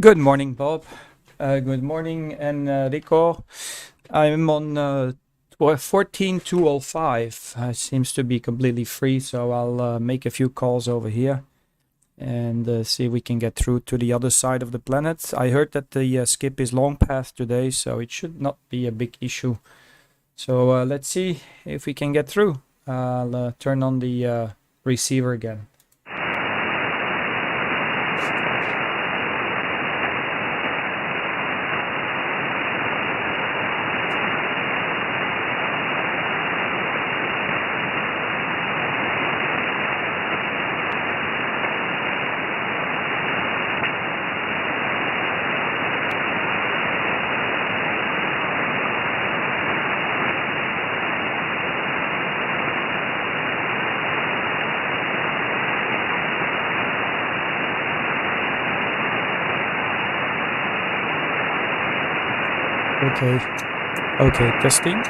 Good morning, Bob. Good morning, Enrico. I'm on 14205. Seems to be completely free, so I'll make a few calls over here and see if we can get through to the other side of the planet. I heard that the skip is long path today, so it should not be a big issue. So let's see if we can get through. I'll turn on the receiver again. Okay, testing.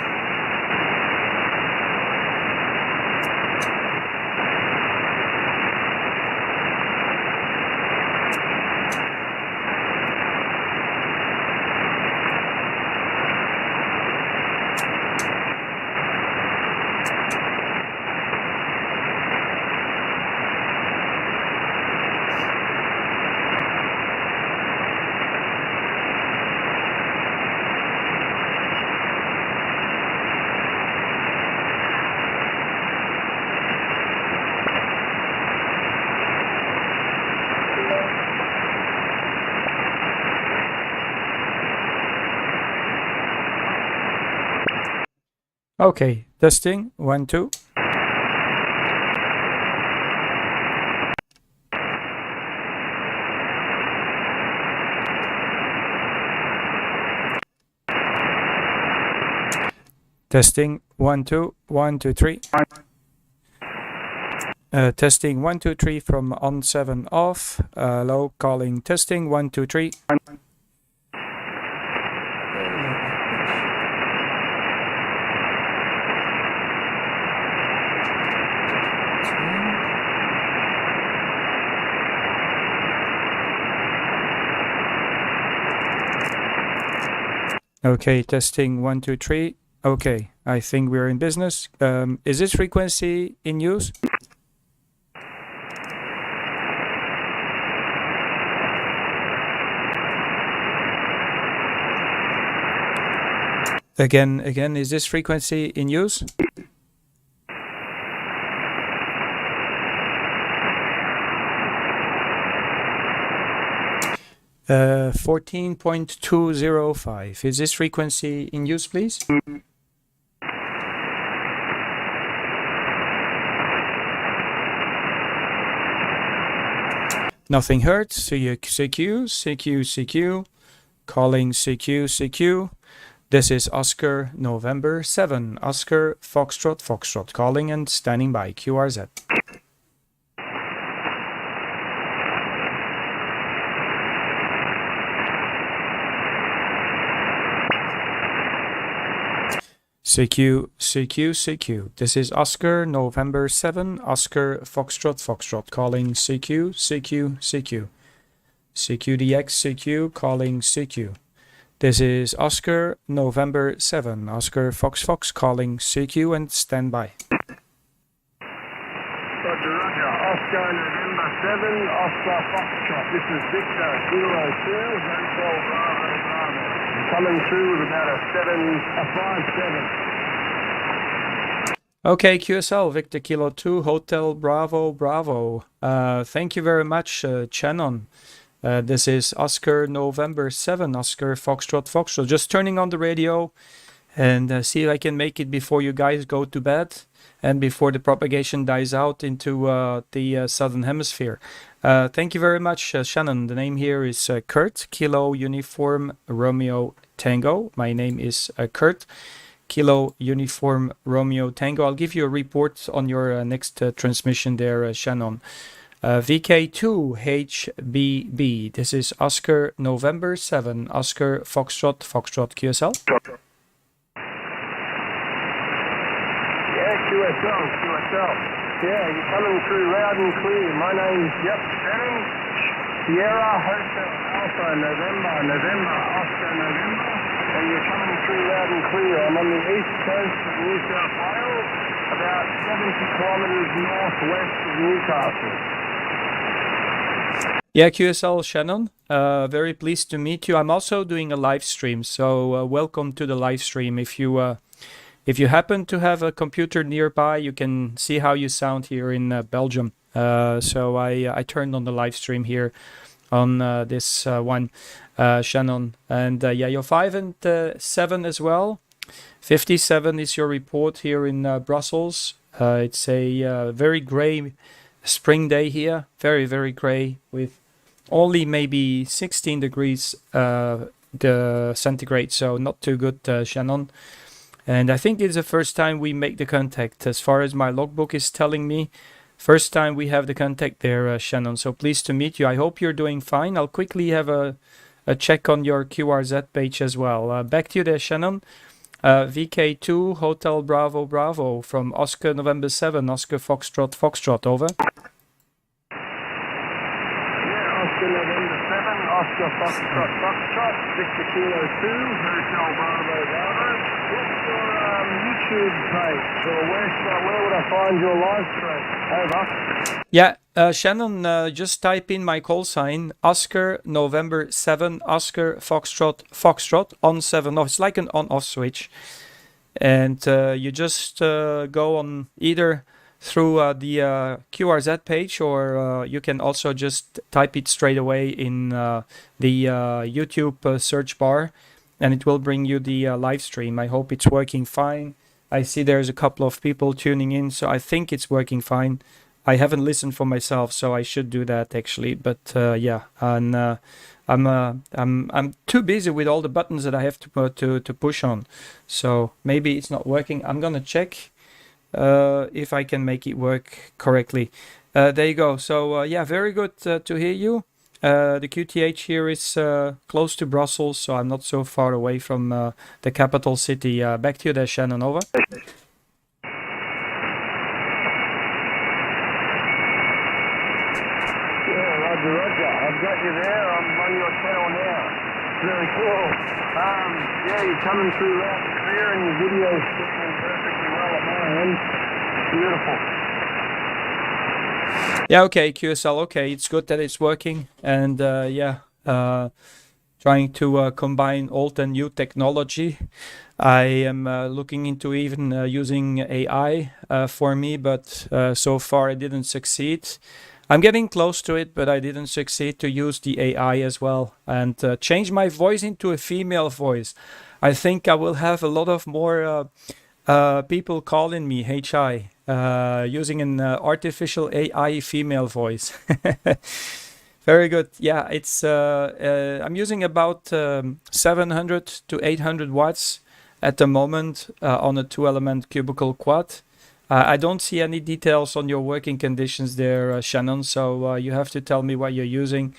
Okay, testing. 1, 2. Testing. 1, 2. 1, 2, 3. Testing 1, 2, 3 from on 7 off. Hello, calling testing 1, 2, 3. Okay, testing 1, 2, 3. Okay, I think we're in business. Is this frequency in use? Again, is this frequency in use? Uh, 14.205. Is this frequency in use, please? Nothing heard. CQ. Calling CQ. This is Oscar November 7. Oscar Foxtrot. Calling and standing by. QRZ. CQ. This is Oscar November 7. Oscar Foxtrot. Calling CQ. CQDX CQ. Calling CQ. This is Oscar November 7. Oscar Fox calling CQ and stand by. Roger. Oscar November 7. Oscar Foxtrot. This is Victor Kilo 2. Hotel Bravo. Coming through with about a 5-7. Okay, QSL, Victor Kilo 2, Hotel Bravo. Thank you very much, Shannon. This is Oscar November 7, Oscar Foxtrot. Just turning on the radio and see if I can make it before you guys go to bed and before the propagation dies out into the Southern Hemisphere. Thank you very much, Shannon. The name here is Kurt, Kilo Uniform Romeo Tango. My name is Kurt, Kilo Uniform Romeo Tango. I'll give you a report on your next transmission there, Shannon. VK2HBB. This is Oscar November 7, Oscar Foxtrot QSL. Yeah, QSL. Yeah, you're coming through loud and clear. My name's Shannon. Sierra Hotel. Alpha November, November, Oscar November, and you're coming through loud and clear. I'm on the east coast of New South Wales, about 70 kilometres northwest of Newcastle. Yeah, QSL Shannon, very pleased to meet you. I'm also doing a live stream, so welcome to the live stream. If you happen to have a computer nearby, you can see how you sound here in Belgium. So I turned on the live stream here on this one, Shannon. And yeah, you're 5 and 7 as well. 57 is your report here in Brussels. It's a very gray spring day here, very, very gray with only maybe 16 degrees the centigrade, so not too good, Shannon. And I think it's the first time we make the contact, as far as my logbook is telling me. First time we have the contact there, Shannon. So pleased to meet you. I hope you're doing fine. I'll quickly have a check on your QRZ page as well. Back to you there, Shannon. VK2 Hotel Bravo Bravo from Oscar November 7, Oscar Foxtrot Foxtrot, over. Oscar November 7, Oscar Foxtrot Foxtrot, Victor Kilo 2, Hotel Bravo Bravo. What's your YouTube page, or where would I find your live stream? Over. Yeah, Shannon, just type in my call sign, Oscar November 7, Oscar Foxtrot Foxtrot, on 7 off. It's like an on-off switch. And you just go on either through the QRZ page, or you can also just type it straight away in the YouTube search bar, and it will bring you the live stream. I hope it's working fine. I see there's a couple of people tuning in, so I think it's working fine. I haven't listened for myself, so I should do that actually. But yeah, and I'm too busy with all the buttons that I have to push on, so maybe it's not working. I'm gonna check if I can make it work correctly. There you go. So yeah, very good to hear you. The QTH here is close to Brussels, so I'm not so far away from the capital city. Back to you there, Shannon, over. Roger. I've got you there. I'm on your channel now. Very cool. Yeah, you're coming through loud and clear, and your video's fitting perfectly well at my end. Beautiful. Yeah, okay, QSL, okay. It's good that it's working. And yeah, trying to combine old and new technology. I am looking into even using AI for me, but so far I didn't succeed. I'm getting close to it, but I didn't succeed to use the AI as well and change my voice into a female voice. I think I will have a lot of more people calling me HI using an artificial AI female voice. Very good. Yeah, it's I'm using about 700 to 800 watts at the moment on a 2-element cubicle quad. I don't see any details on your working conditions there, Shannon, so you have to tell me what you're using.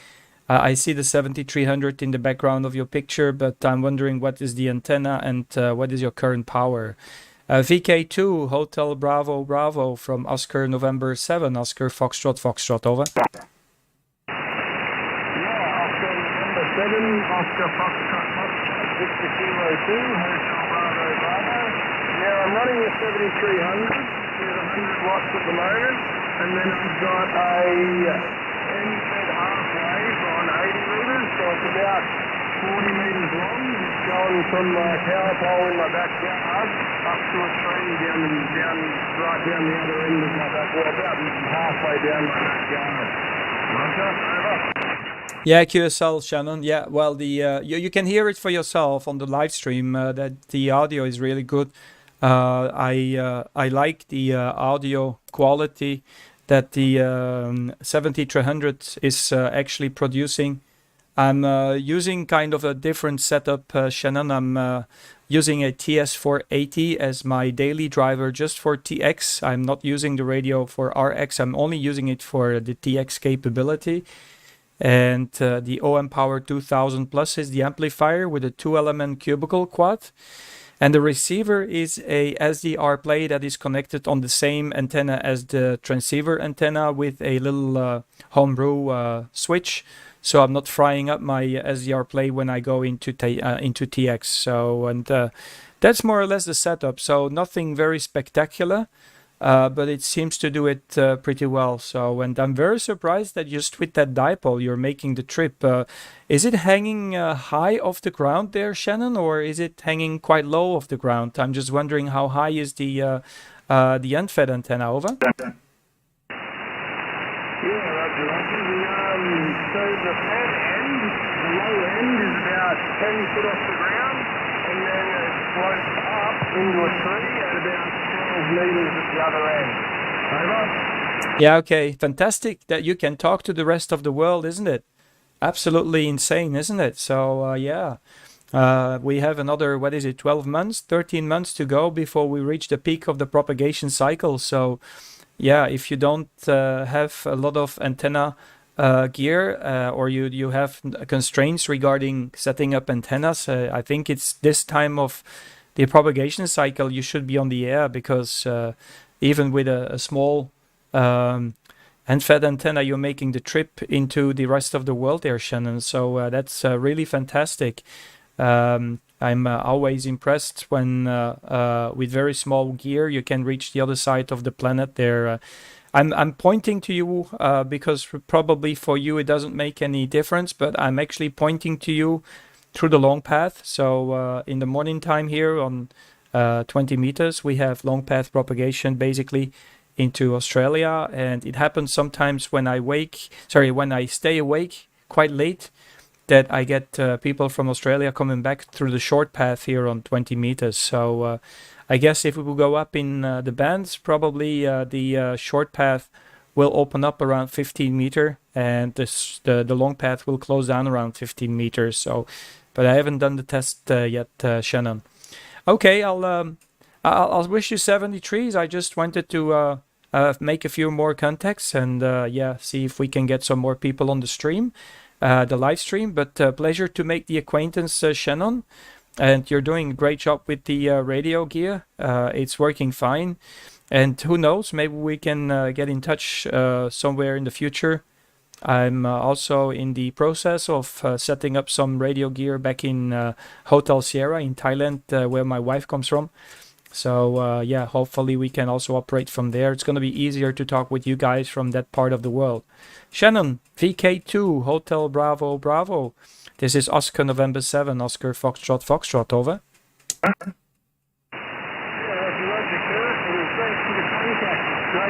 I see the 7300 in the background of your picture, but I'm wondering what is the antenna and what is your current power. VK2 Hotel Bravo Bravo from Oscar November 7, Oscar Foxtrot Foxtrot, over. Yeah, Oscar November 7, Oscar Foxtrot Foxtrot, Victor Kilo 2, Hotel Bravo Bravo. Yeah, I'm running a 7300 with 100 watts at the moment, and then I've got a NZ half wave on 80 metres, so it's about 40 metres long. It's going from my power pole in my backyard up to a tree down right down the other end of my back, well, about halfway down my backyard. Roger, over. Yeah, QSL, Shannon. Yeah, well, the you can hear it for yourself on the live stream. That the audio is really good. I like the audio quality that the 7300 is actually producing. I'm using kind of a different setup, Shannon. I'm using a TS480 as my daily driver just for TX. I'm not using the radio for RX. I'm only using it for the TX capability. And the OM Power 2000 Plus is the amplifier with a 2-element cubicle quad. And the receiver is a SDR play that is connected on the same antenna as the transceiver antenna with a little homebrew switch. so I'm not frying up my SDR play when I go into TX. So, and that's more or less the setup. So nothing very spectacular, but it seems to do it pretty well. So, and I'm very surprised that just with that dipole you're making the trip. Is it hanging high off the ground there, Shannon, or is it hanging quite low off the ground? I'm just wondering how high is the end-fed antenna, over? Yeah, Roger, Roger. So the fed end, the low end is about 10 foot off the ground, and then it floats up into a tree at about 12 metres at the other end. Over? Yeah, okay. Fantastic that you can talk to the rest of the world, isn't it? Absolutely insane, isn't it? So, yeah. We have another, 12 months, 13 months to go before we reach the peak of the propagation cycle. So, yeah, if you don't have a lot of antenna gear or you have constraints regarding setting up antennas, I think it's this time of the propagation cycle you should be on the air, because even with a small end-fed antenna, you're making the trip into the rest of the world there, Shannon. So that's really fantastic. I'm always impressed when with very small gear you can reach the other side of the planet there. I'm pointing to you because probably for you it doesn't make any difference, but I'm actually pointing to you through the long path. So in the morning time here on 20 meters, we have long path propagation basically into Australia, and it happens sometimes when I stay awake quite late, that I get people from Australia coming back through the short path here on 20 meters. So I guess if we will go up in the bands, probably the short path will open up around 15 meter, and the long path will close down around 15 meters. So, but I haven't done the test yet, Shannon. Okay, I'll wish you 70 trees. I just wanted to make a few more contacts and see if we can get some more people on the stream, the live stream. But pleasure to make the acquaintance, Shannon. And you're doing a great job with the radio gear. It's working fine. And who knows, maybe we can get in touch somewhere in the future. I'm also in the process of setting up some radio gear back in Hotel Sierra in Thailand, where my wife comes from. So hopefully we can also operate from there. It's going to be easier to talk with you guys from that part of the world. Shannon, VK2, Hotel Bravo, Bravo. This is Oscar November 7, Oscar Foxtrot, Foxtrot, over. Great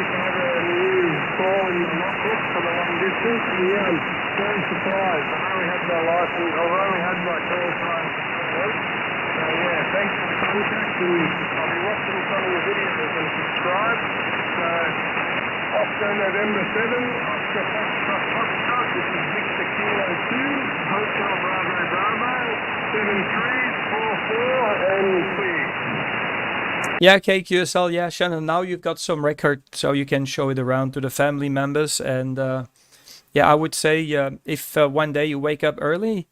to have a new call in the notebook for the long distance. And yeah, I'm very surprised. I only had my license, I only had my call sign for 4 weeks. So yeah, thanks for the contact, and I'll be watching some of your videos and subscribe. So, Oscar November 7, Oscar Foxtrot, Foxtrot. This is Victor Kilo 2, Hotel Bravo, Bravo, 7344 and clear. Yeah, KQSL, yeah, Shannon, now you've got some record, so you can show it around to the family members. And I would say if one day you wake up early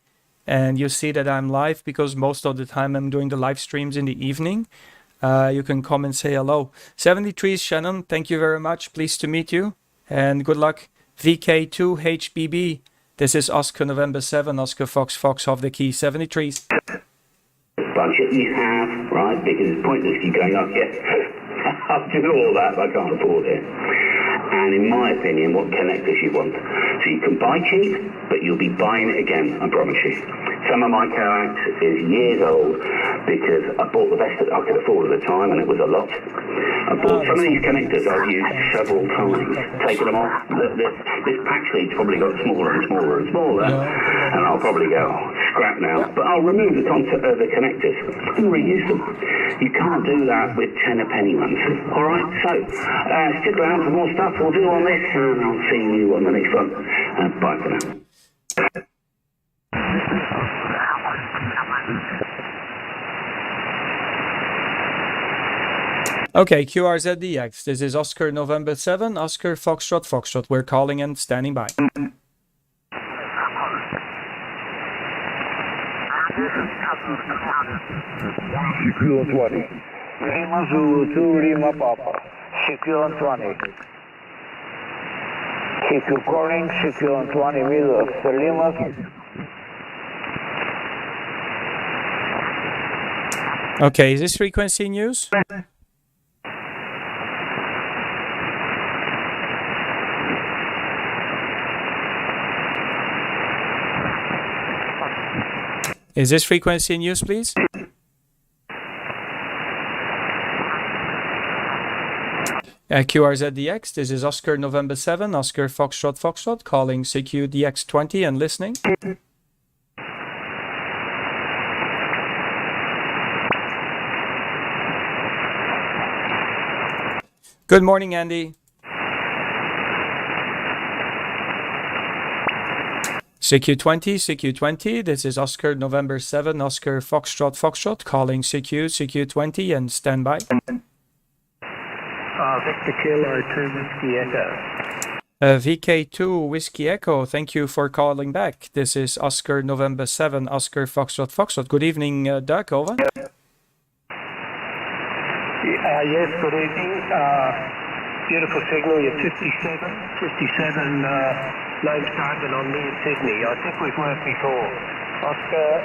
and you see that I'm live, because most of the time I'm doing the live streams in the evening, you can come and say hello. 73, Shannon, thank you very much. Pleased to meet you, and good luck. VK2HBB, this is Oscar November 7, Oscar Fox, Fox off the key, 73. Budget you have, right? Because it's pointless you going up yet. I'll do all that, but I can't afford it. And in my opinion, what connectors you want. So you can buy cheap, but you'll be buying it again, I promise you. Some of my coax is years old because I bought the best that I could afford at the time, and it was a lot. I bought some of these connectors I've used several times, taken them off. This patch lead's probably got smaller and smaller and smaller, and I'll probably go scrap now. But I'll remove the connectors and reuse them. You can't do that with 10 a penny ones. All right, so stick around for more stuff we'll do on this, and I'll see you on the next one. Bye for now. Okay, QRZDX, this is Oscar November 7, Oscar Foxtrot, Foxtrot. We're calling and standing by. Secure 20. Lima Zulu 2 Lima Papa. Secure 20. CQ calling, CQ on 20 meters, Lima. Okay, is this frequency in use? Is this frequency in use, please? QRZDX, this is Oscar November 7, Oscar Foxtrot Foxtrot, calling CQ DX20 and listening. Good morning, Andy. CQ20, this is Oscar November 7, Oscar Foxtrot Foxtrot, calling CQ20 and stand by. Victor Kilo 2 Whiskey Echo. VK2 Whiskey Echo, thank you for calling back. This is Oscar November 7, Oscar Foxtrot Foxtrot. Good evening, Doug, over. Yes, good evening. Beautiful signal, you're 57 name target on near Sydney. I think we've worked before. Oscar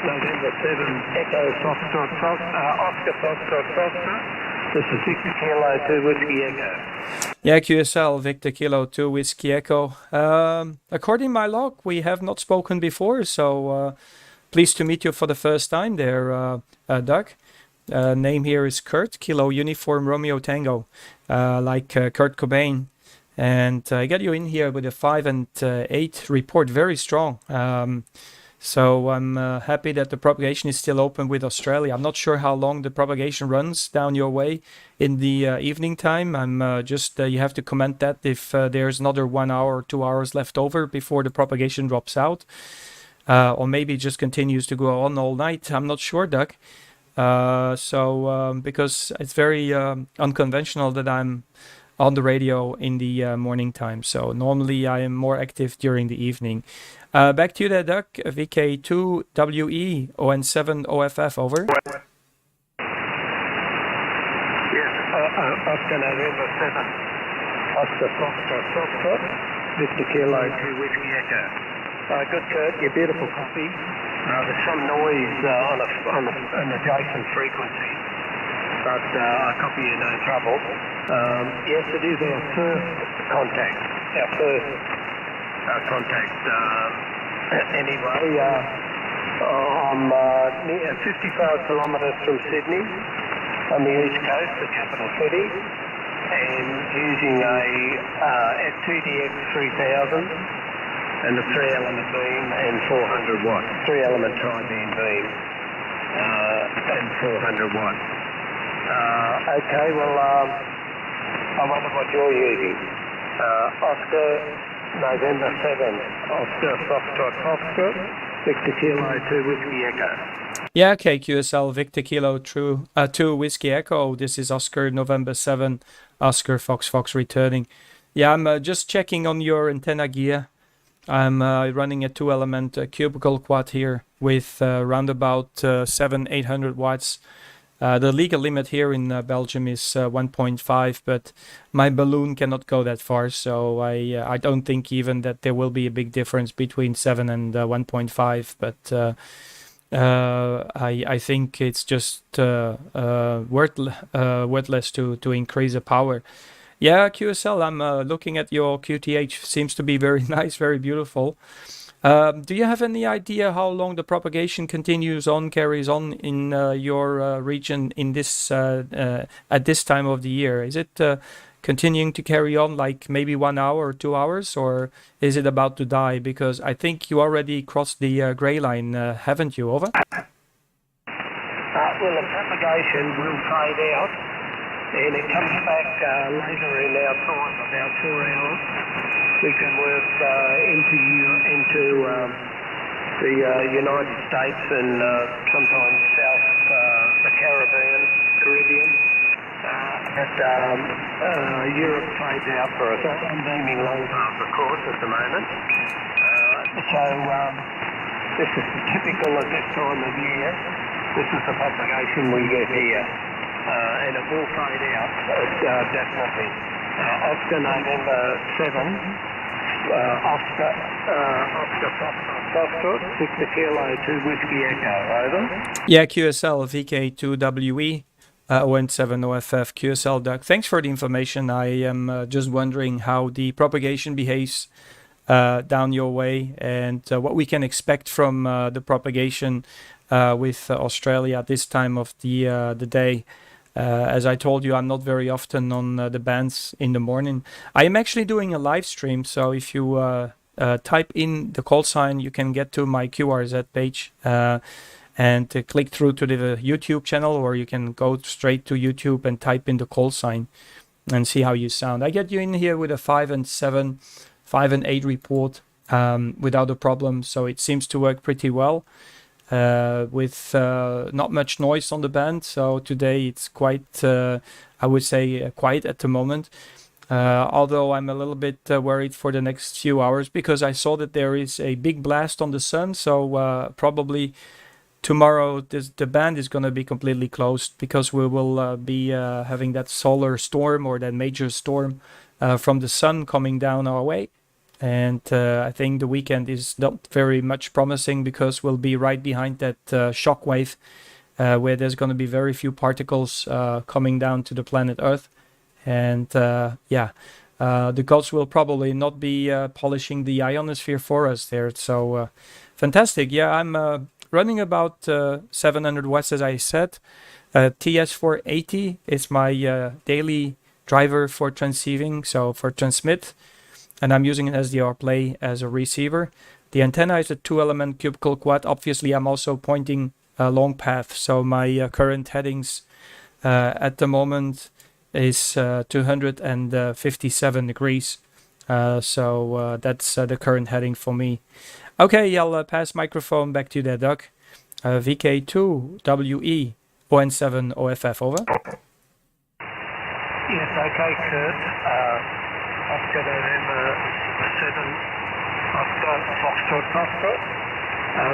November 7, Echo Foxtrot Foxtrot, Oscar Foxtrot Foxtrot. This is Victor Kilo 2 Whiskey Echo. Yeah, QSL, Victor Kilo 2 Whiskey Echo. According to my log, we have not spoken before, so pleased to meet you for the first time there, Doug. Name here is Kurt, Kilo Uniform Romeo Tango, like Kurt Cobain. And I got you in here with a 5 and 8 report, very strong. So I'm happy that the propagation is still open with Australia. I'm not sure how long the propagation runs down your way in the evening time. I'm just, you have to comment that if there's another 1 hour or 2 hours left over before the propagation drops out. Or maybe it just continues to go on all night. I'm not sure, Doug. Because it's very unconventional that I'm on the radio in the morning time. So normally I am more active during the evening. Back to you there, Doug. VK2WE ON7 OFF, over. Yes, Oscar November 7, Oscar Foxtrot Foxtrot, Victor Kilo 2 Whiskey Echo. Good, Kurt, your beautiful copy. There's some noise on an adjacent frequency, but I copy you, no trouble. Yes, it is our first contact. Anyway, I'm near 55 kilometres from Sydney on the east coast, the capital city, and using a FTDX 3000 and a 3-element beam and 400 watt, 3-element tri-beam beam and 400 watt. Okay, well, I wonder what you're using. Oscar November 7, Oscar Foxtrot Foxtrot, Victor Kilo 2 Whiskey Echo. Yeah, okay, QSL, Victor Kilo 2 Whiskey Echo. This is Oscar November 7, Oscar Fox returning. Yeah, I'm just checking on your antenna gear. I'm running a 2-element cubicle quad here with around about 700-800 watts. The legal limit here in Belgium is 1.5, but my balloon cannot go that far, so I don't think even that there will be a big difference between 7 and 1.5, but I think it's just worthless to increase the power. Yeah, QSL, I'm looking at your QTH, seems to be very nice, very beautiful. Do you have any idea how long the propagation carries on in your region in this at this time of the year? Is it continuing to carry on like maybe 1 hour or 2 hours, or is it about to die? Because I think you already crossed the grey line, haven't you? Over. Well, the propagation will fade out, and it comes back later in our time, about 4 hours. We can work into the United States and sometimes South the Caribbean. Europe fades out for us. I'm beaming long path, of course, at the moment. This is typical at this time of year. This is the propagation we get here. And it will fade out, definitely. Oscar November 7, Oscar Foxtrot, Victor Kilo 2 Whiskey Echo, over. Yeah, QSL VK2WE, ON7OFF, QSL Duck. Thanks for the information. I am just wondering how the propagation behaves down your way and what we can expect from the propagation with Australia at this time of the day. As I told you, I'm not very often on the bands in the morning. I am actually doing a live stream, so if you type in the call sign, you can get to my QRZ page and click through to the YouTube channel, or you can go straight to YouTube and type in the call sign and see how you sound. I get you in here with a 5 and 7, 5 and 8 report without a problem, so it seems to work pretty well. With not much noise on the band, so today it's quite, I would say, quiet at the moment. Although I'm a little bit worried for the next few hours because I saw that there is a big blast on the sun, so probably tomorrow the band is going to be completely closed because we will be having that solar storm or that major storm from the sun coming down our way. And I think the weekend is not very much promising because we'll be right behind that shock wave where there's going to be very few particles coming down to the planet Earth. And the gods will probably not be polishing the ionosphere for us there. So fantastic. Yeah, I'm running about 700 watts, as I said. TS480 is my daily driver for transceiving, so for transmit. And I'm using an SDR Play as a receiver. The antenna is a 2-element cubical quad. Obviously, I'm also pointing a long path. So my current headings at the moment is 257 degrees. So that's the current heading for me. Okay, I'll pass microphone back to the Doug. VK2WE, ON7OFF, over. Yes, okay, Kurt. Oscar November 7, Oscar Foxtrot.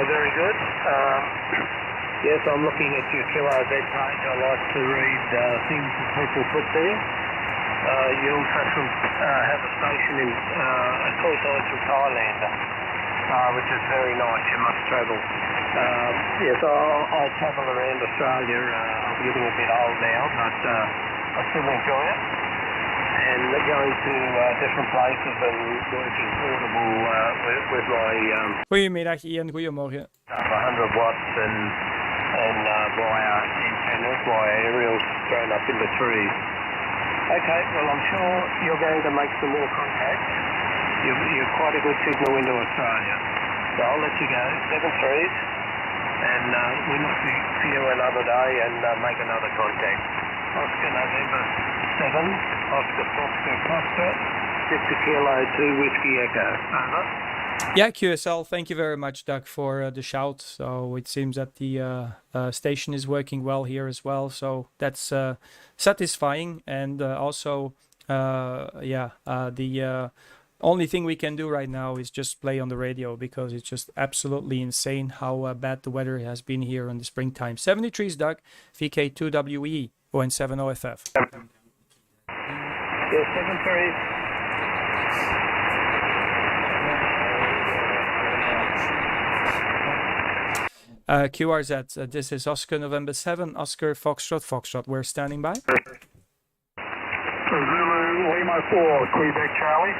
Very good. Yes, I'm looking at your QRZ page. I like to read things that people put there. You also have a station in a call sign from Thailand, which is very nice. You must travel. Yes, I'll travel around Australia. I'm getting a bit old now, but I still enjoy it. And going to different places and working portable with my Goedemiddag Ian, goedemorgen. 100 watts and via antennas, via aerials thrown up in the trees. Okay, well I'm sure you're going to make some more contacts. You're quite a good signal into Australia. So I'll let you go, 7-3s, and we'll look for you another day and make another contact. Oscar November 7, Oscar Foxtrot, Victor Kilo 2 Whiskey Echo. Over. Yeah, QSL, thank you very much, Doug, for the shout. So it seems that the station is working well here as well. So that's satisfying. And also, the only thing we can do right now is just play on the radio because it's just absolutely insane how bad the weather has been here in the springtime. 73s, Doug, VK2WE, ON7OFF. Yeah, 7-3s. QRZ, this is Oscar November 7, Oscar Foxtrot. We're standing by. Zulu Lima 4, Quebec Charlie.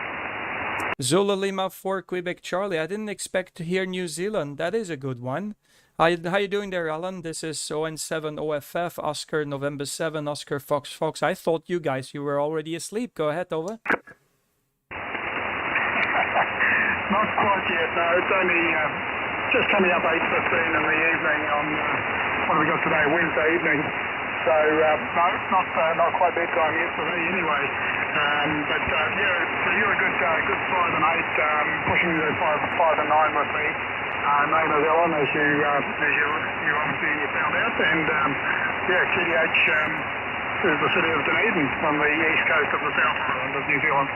Zulu Lima 4, Quebec Charlie. I didn't expect to hear New Zealand. That is a good one. How you doing there, Alan? This is ON7OFF, Oscar November 7, Oscar Fox. I thought you were already asleep. Go ahead, over. Not quite yet, no. It's only just coming up 8:15 in the evening on, what have we got today, Wednesday evening. So, no, not quite bedtime yet for me anyway. But so you're a good 5 and 8, pushing the 5 and 9 with me. Name is Ellen, as you obviously found out. And, QDH is the city of Dunedin on the east coast of the South Island of New Zealand.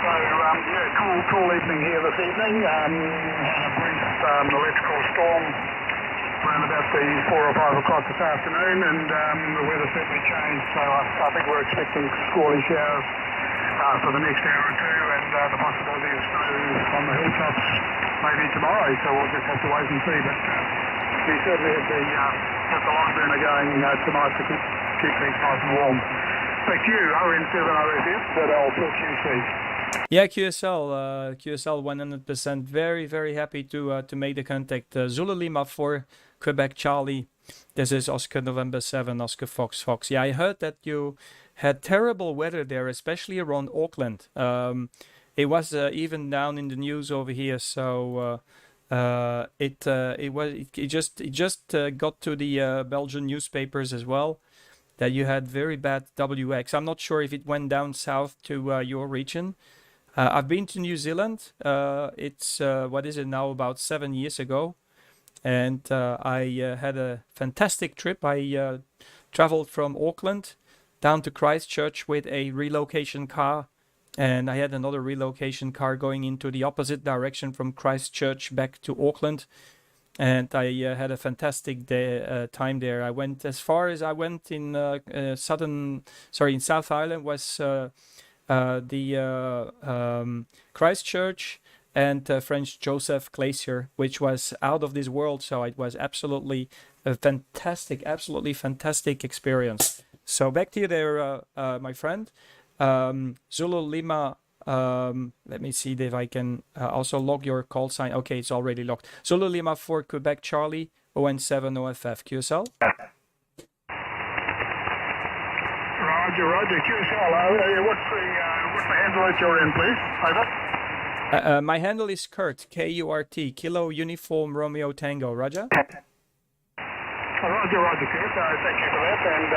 So, cool evening here this evening. Had a brief electrical storm around about the 4 or 5 o'clock this afternoon, and the weather certainly changed. So I think we're expecting squally showers for the next hour or two, and the possibility of snow on the hilltops maybe tomorrow, so we'll just have to wait and see. But we certainly have the log burner going tonight to keep things nice and warm. Back to you, ON7OFF, ZL4QC. Yeah, QSL 100%. Very, very happy to make the contact. Zulu Lima 4, Quebec Charlie. This is Oscar November 7, Oscar Fox Fox. Yeah, I heard that you had terrible weather there, especially around Auckland. It was even down in the news over here, so it just got to the Belgian newspapers as well that you had very bad WX. I'm not sure if it went down south to your region. I've been to New Zealand. It's what is it now, about 7 years ago, and I had a fantastic trip. I traveled from Auckland down to Christchurch with a relocation car, and I had another relocation car going into the opposite direction from Christchurch back to Auckland, and I had a fantastic time there. I went as far as I went in in South Island was the Christchurch and French Joseph Glacier, which was out of this world. So it was absolutely a fantastic experience. So back to you there, my friend. Zulu Lima, let me see if I can also log your call sign. Okay, it's already logged. Zulu Lima 4 Quebec Charlie, ON7 OFF, QSL. Roger, QSL. What's the handle that you're in, please? Over. My handle is Kurt, K-U-R-T, Kilo Uniform Romeo Tango. Roger? Roger, Kurt. Thank you for that. And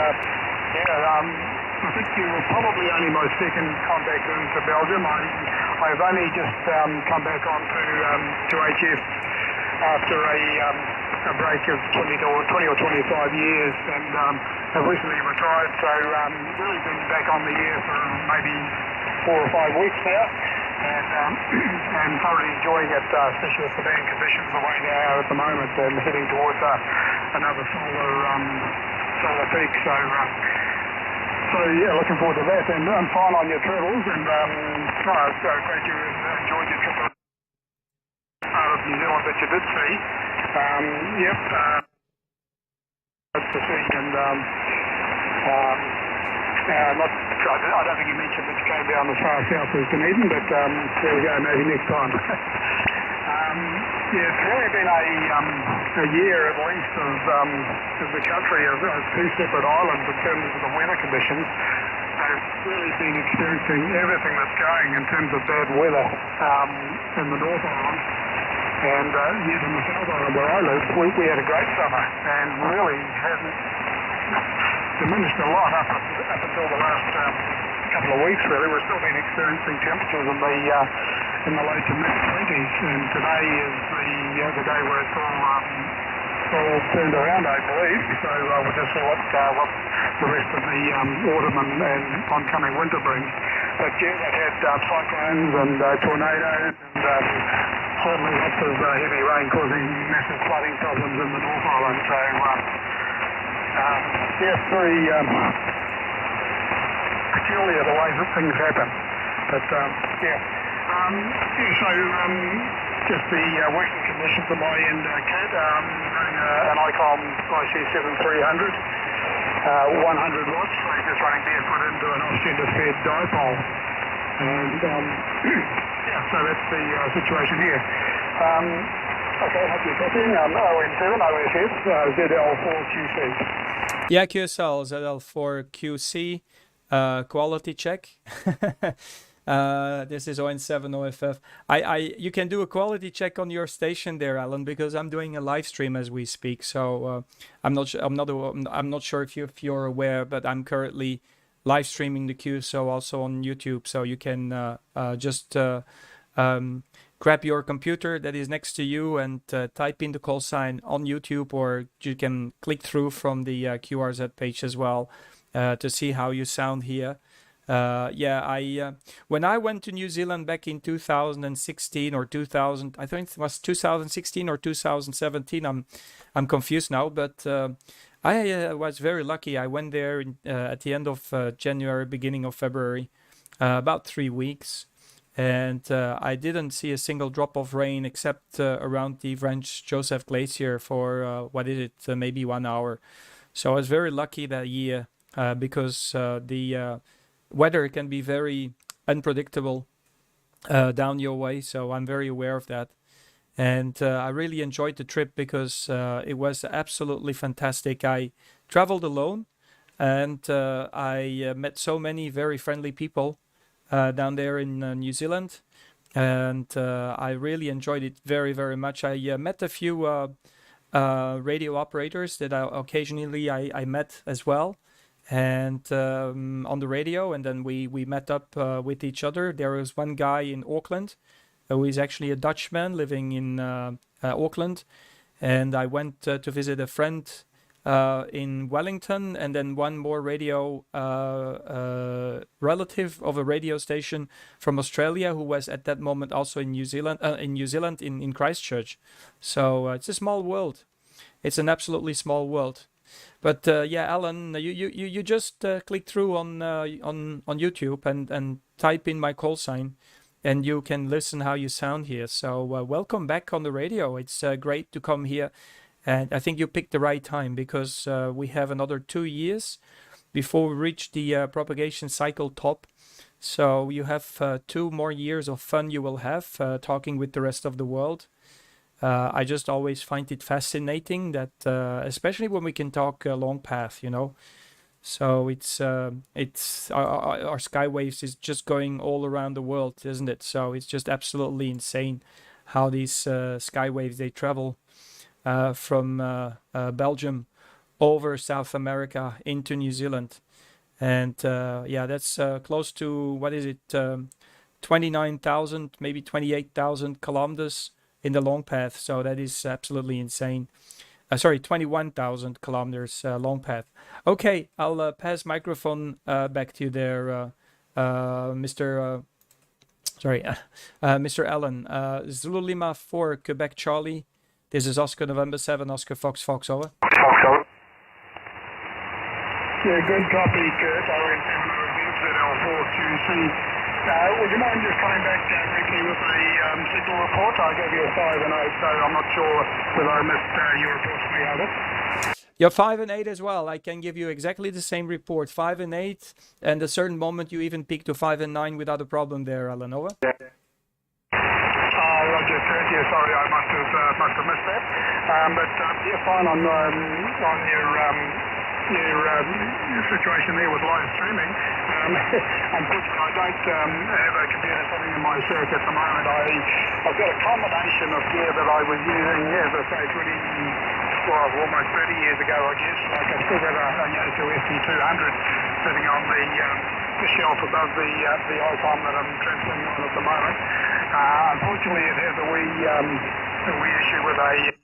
I think you were probably only my second contact into Belgium. I've only just come back on to HF after a break of 20 or 25 years, and have recently retired, so really been back on the air for maybe 4 or 5 weeks now, and thoroughly enjoying it, especially with the bad conditions the way they are at the moment, and heading towards another solar peak. So yeah, looking forward to that, and I'm fine on your travels, and it's great you enjoyed your trip out of New Zealand that you did see. To see, and I don't think you mentioned that you came down as far south as Dunedin, but there we go, maybe next time. It's really been a year at least of the country of 2 separate islands in terms of the weather conditions. They've really been experiencing everything that's going in terms of bad weather in the North Island. And yet in the South Island where I live, we had a great summer, and really hasn't diminished a lot up until the last couple of weeks. Really, we've still been experiencing temperatures in the low to mid 20s, and today is the day where it's all turned around, I believe. So we'll just see what the rest of the autumn and oncoming winter brings. But yeah, we've had cyclones and tornadoes, and certainly lots of heavy rain causing massive flooding problems in the North Island. So very peculiar the way that things happen. But just the working conditions at my end, Kurt, running an ICOM IC7300, 100 watts, so just running barefoot into an off-gender-fed dipole. And so that's the situation here. Okay, hope you're copying. ON7 OFF, ZL4QC. Yeah, QSL, ZL4QC, quality check. This is ON7 OFF. You can do a quality check on your station there, Alan, because I'm doing a live stream as we speak. So I'm not sure if you're aware, but I'm currently live streaming the QSO also on YouTube. So you can just grab your computer that is next to you and type in the call sign on YouTube, or you can click through from the QRZ page as well to see how you sound here. When I went to New Zealand back in 2016 or 2000, I think it was 2016 or 2017. I'm confused now, but I was very lucky. I went there at the end of January, beginning of February, about 3 weeks. And I didn't see a single drop of rain except around the Franz Josef Glacier for, maybe 1 hour. So I was very lucky that year because the weather can be very unpredictable down your way. So I'm very aware of that. And I really enjoyed the trip because it was absolutely fantastic. I traveled alone and I met so many very friendly people down there in New Zealand. And I really enjoyed it very, very much. I met a few radio operators that occasionally I met as well. And on the radio, and then we met up with each other. There was one guy in Auckland who is actually a Dutchman living in Auckland, and I went to visit a friend in Wellington, and then one more radio relative of a radio station from Australia who was at that moment also in New Zealand, in Christchurch. So it's a small world. It's an absolutely small world. But yeah, Alan, you just click through on YouTube and type in my call sign, and you can listen how you sound here. So welcome back on the radio. It's great to come here, and I think you picked the right time because we have another 2 years before we reach the propagation cycle top. So you have 2 more years of fun you will have talking with the rest of the world. I just always find it fascinating that, especially when we can talk long path, you know. So it's our Skywaves is just going all around the world, isn't it? So it's just absolutely insane how these Skywaves, they travel from Belgium over South America into New Zealand. And yeah, that's close to, 29,000, maybe 28,000 kilometers in the long path. So that is absolutely insane. 21,000 kilometers long path. Okay, I'll pass microphone back to you there, Mr. Mr. Allen. Zulu Lima 4, Quebec Charlie. This is Oscar November 7, Oscar Fox, over. Yeah, good copy, Kurt. ON 7 would you mind just coming back briefly with the signal report? I gave you a 5 and 8, so I'm not sure whether I missed your report from the other. You're 5 and 8 as well. I can give you exactly the same report, 5 and 8, and a certain moment you even peak to 5 and 9 without a problem there, Alan. Over. Roger, Kurt. Yeah, sorry, I must have missed that. But yeah, fine on your situation there with live streaming. Unfortunately, I don't have a computer sitting in my circuit at the moment. I've got a combination of gear that I was using, as I say, almost 30 years ago, I guess. Like I've still got a Yaesu ST200 sitting on the shelf above the ICOM that I'm transmitting on at the moment. Unfortunately, it has a wee issue with a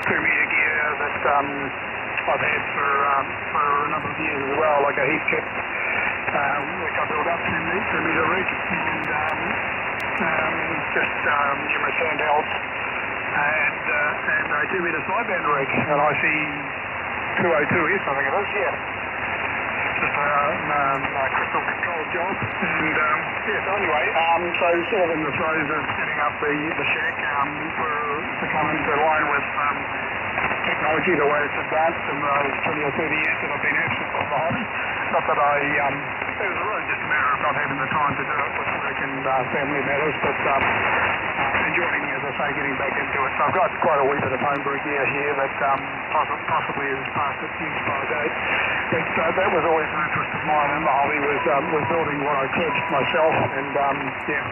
2-meter gear that I've had for a number of years as well, like a heat chip, which I built up 2-meter rig, and just numerous handhelds, and a 2-meter sideband rig, and I see 202S, I think it is, yeah. Just a crystal control job, and yeah, so anyway, so sort of in the throes of setting up the shack to come into line with technology the way it's advanced in the 20 or 30 years that I've been absent from the hobby. Not that it was really just a matter of not having the time to do it with work and family matters, but enjoying, as I say, getting back into it. So I've got quite a wee bit of homebrew gear here that possibly is past its use-by date. But that was always an interest of mine in the hobby, was building what I could myself, and yeah.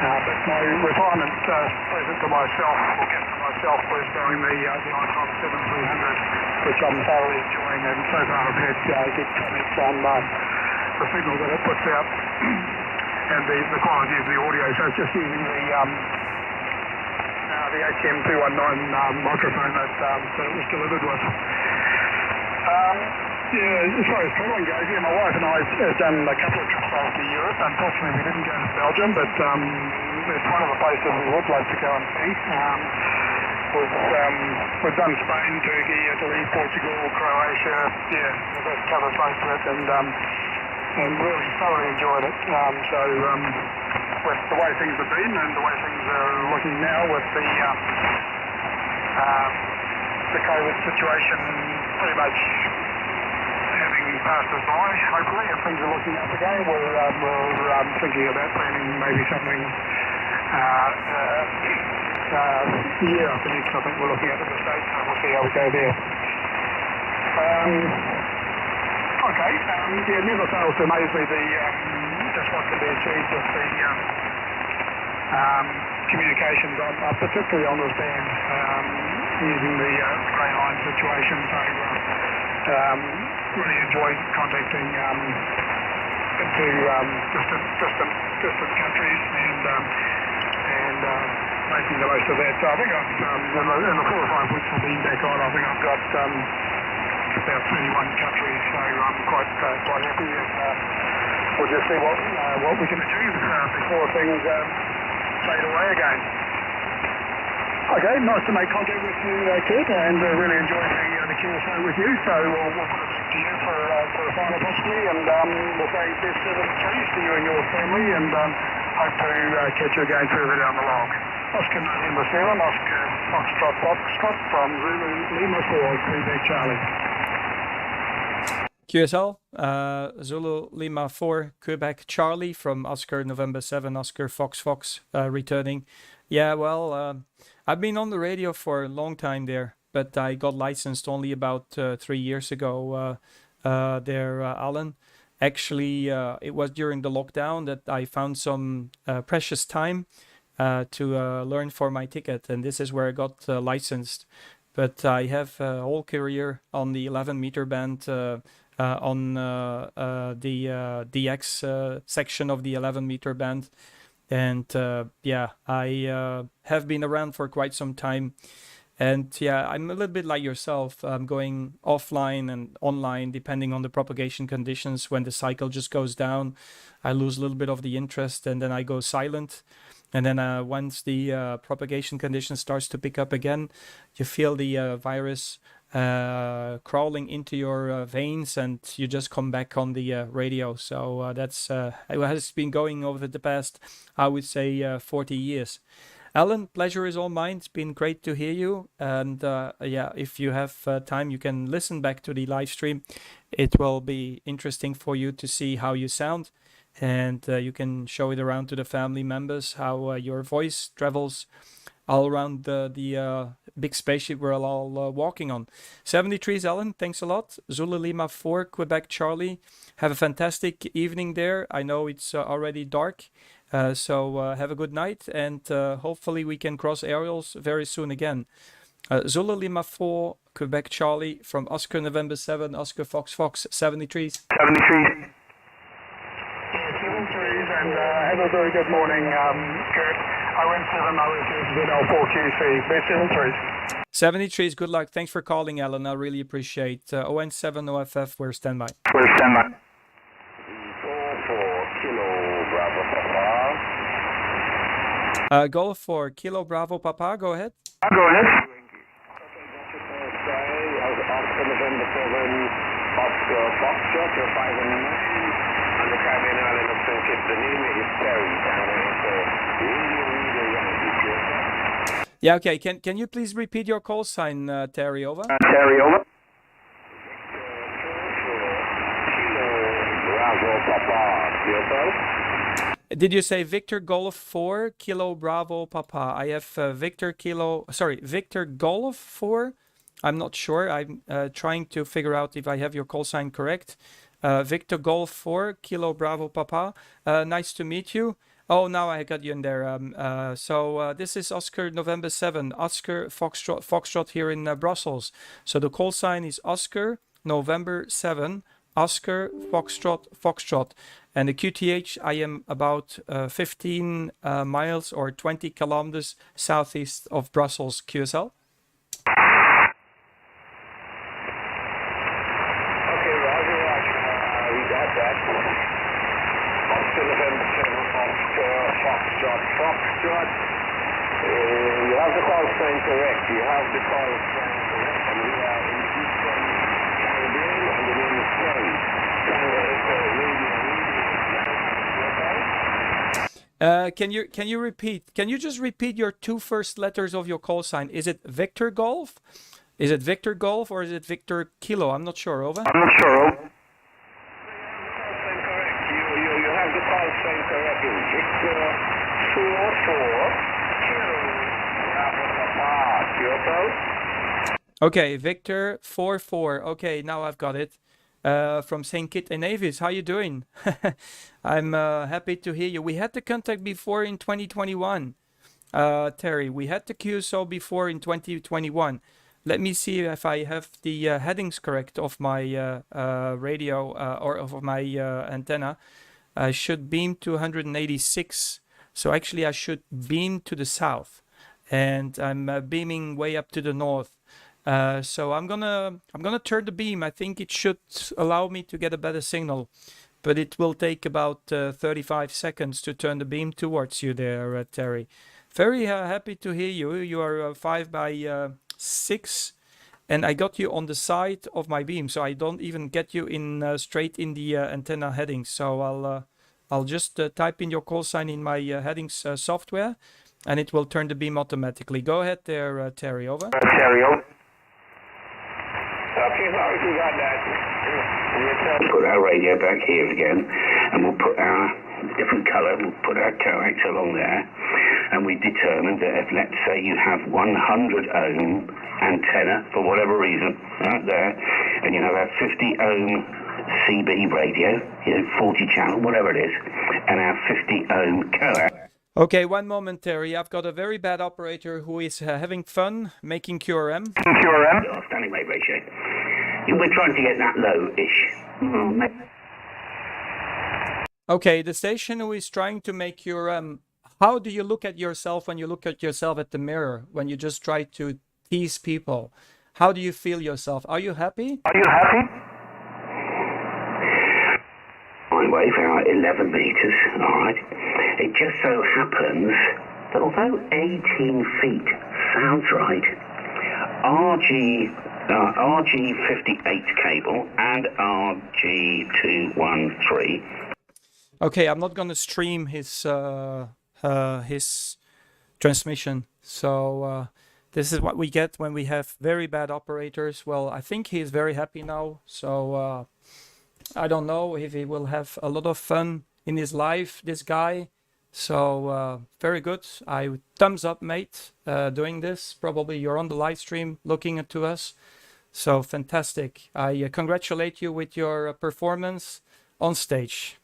But my retirement present to myself, or gift to myself, was doing the ICOM 7300, which I'm thoroughly enjoying, and so far I've had good comments on the signal that it puts out and the quality of the audio. So it's just using the HM219 microphone that it was delivered with. Yeah, as far as travelling goes, yeah, my wife and I have done a couple of trips over to Europe. Unfortunately, we didn't go to Belgium, but it's one of the places we would like to go and see. We've done Spain, Turkey, Italy, Portugal, Croatia. Yeah, we've covered most of it, and really thoroughly enjoyed it. With the way things have been and the way things are looking now, with the COVID situation pretty much having passed us by, hopefully, if things are looking up again, we're thinking about planning maybe something. Year after next, I think we're looking at the States, so we'll see how we go there. Okay, yeah, never fails to amaze me just what can be achieved with the communications, particularly on this band, using the grey line situation. So really enjoy contacting into distant countries and making the most of that. So I think I've, in the 4 or 5 weeks I've been back on, I think I've got about 31 countries, so I'm quite happy, and we'll just see what we can achieve before things fade away again. Okay, nice to make contact with you, Kurt, and really enjoyed the QSO with you, so we'll put it back to you for a final possibly, and we'll say best of the trees to you and your family, and hope to catch you again further down the log. Oscar November 7, Oscar Foxtrot from Zulu Lima 4, Quebec Charlie. QSL, Zulu Lima 4, Quebec Charlie from Oscar November 7, Oscar Fox returning. Yeah, well, I've been on the radio for a long time there, but I got licensed only about 3 years ago there, Alan. Actually, it was during the lockdown that I found some precious time to learn for my ticket, and this is where I got licensed. But I have a whole career on the 11-meter band, on the DX section of the 11-meter band. And yeah, I have been around for quite some time. And yeah, I'm a little bit like yourself. I'm going offline and online depending on the propagation conditions. When the cycle just goes down, I lose a little bit of the interest, and then I go silent. And then once the propagation condition starts to pick up again, you feel the virus crawling into your veins, and you just come back on the radio. So that's it has been going over the past, I would say, 40 years. Alan, pleasure is all mine. It's been great to hear you. And yeah, if you have time, you can listen back to the live stream. It will be interesting for you to see how you sound. And you can show it around to the family members, how your voice travels all around the big spaceship we're all walking on. 73s, Alan, thanks a lot. Zulu Lima 4, Quebec Charlie. Have a fantastic evening there. I know it's already dark. So have a good night, and hopefully we can cross aerials very soon again. Zulu Lima 4, Quebec Charlie from Oscar November 7, Oscar Fox 73s. 73s. Yeah, 73s, and have a very good morning, Kurt. ON7 OSSZL4QC, best 73s. 73s, good luck. Thanks for calling, Alan. I really appreciate. ON7 OFF, we're standby. We're standby. Golf for Kilo Bravo Papa, go ahead. Go ahead. Oscar November 7, Oscar Foxtrot, you're 5 and 9, on the Caribbean island of St. Kitts. The name is Terry, down there, so really Yankee. Yeah, okay. Can you please repeat your call sign, Terry, over? Terry, over. Kilo Bravo Papa, yourself? Did you say Victor Golf 4, Kilo Bravo Papa? I have Victor Golf 4. I'm not sure. I'm trying to figure out if I have your call sign correct. Victor Golf 4, Kilo Bravo Papa. Nice to meet you. Oh, now I got you in there. So this is Oscar November 7, Oscar Foxtrot here in Brussels. So the call sign is Oscar November 7, Oscar Foxtrot. And the QTH, I am about 15 miles or 20 kilometers southeast of Brussels, QSL. Okay, Roger, we got that. Oscar November 7, Oscar Foxtrot. You have the call sign correct, You have the call from correct, and we are in the Eastern Caribbean, and the name is Terry. Tango Echo Radio Can you repeat? Can you just repeat your two first letters of your call sign? Is it Victor Golf? Is it Victor Golf or is it Victor Kilo? I'm not sure. Over. I'm not sure. Over. You have the call sign correct. Victor 44 Kilo Bravo Papa. Kyoto. Okay, Victor 44. Okay, now I've got it. From St. Kitts and Nevis. How you doing? I'm happy to hear you. We had the contact before in 2021. Terry, we had the QSO before in 2021. Let me see if I have the headings correct of my radio or of my antenna. I should beam to 186. So actually I should beam to the south. And I'm beaming way up to the north. So I'm gonna turn the beam. I think it should allow me to get a better signal, but it will take about 35 seconds to turn the beam towards you there, Terry. Very happy to hear you. You are 5 by 6, and I got you on the side of my beam, so I don't even get you in straight in the antenna headings. So I'll just type in your call sign in my headings software, and it will turn the beam automatically. Go ahead there, Terry. Over. Terry, over. You got that. Put our radio back here again, and we'll put our different colour, we'll put our coax along there, and we determined that if, let's say, you have 100 ohm antenna, for whatever reason, out there, and you have a 50 ohm CB radio, 40 channel, whatever it is, and our 50 ohm coax. Okay, one moment, Terry. I've got a very bad operator who is having fun making QRM. QRM? Standing wave ratio. We're trying to get that low-ish. Okay, the station who is trying to make QRM, how do you look at yourself when you look at yourself at the mirror, when you just try to tease people? How do you feel yourself? Are you happy? Are you happy? My wave out 11 meters, all right. It just so happens that although 18 feet sounds right, RG58 cable and RG213. Okay, I'm not going to stream his transmission. So this is what we get when we have very bad operators. Well, I think he is very happy now. So I don't know if he will have a lot of fun in his life, this guy. So very good. I thumbs up, mate, doing this. Probably you're on the live stream looking at to us. So fantastic. I congratulate you with your performance on stage.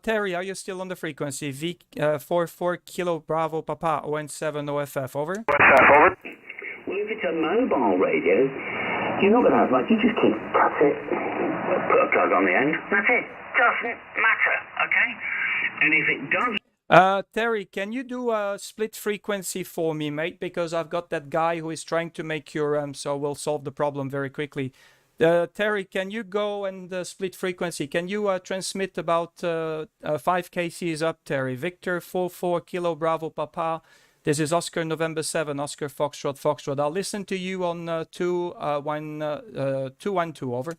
Terry, are you still on the frequency? V44 Kilo Bravo Papa ON7 OFF, over? Well, if it's a mobile radio, you're not going to have much. You just keep cut it, put a plug on the end. That's it. Doesn't matter, okay? And if it does... Terry, can you do a split frequency for me, mate? Because I've got that guy who is trying to make QRM, so we'll solve the problem very quickly. Terry, can you go and split frequency? Can you transmit about 5 kcs up, Terry? Victor 44 Kilo Bravo Papa. This is Oscar November 7, Oscar Foxtrot Foxtrot. I'll listen to you on 212, over. 212, over.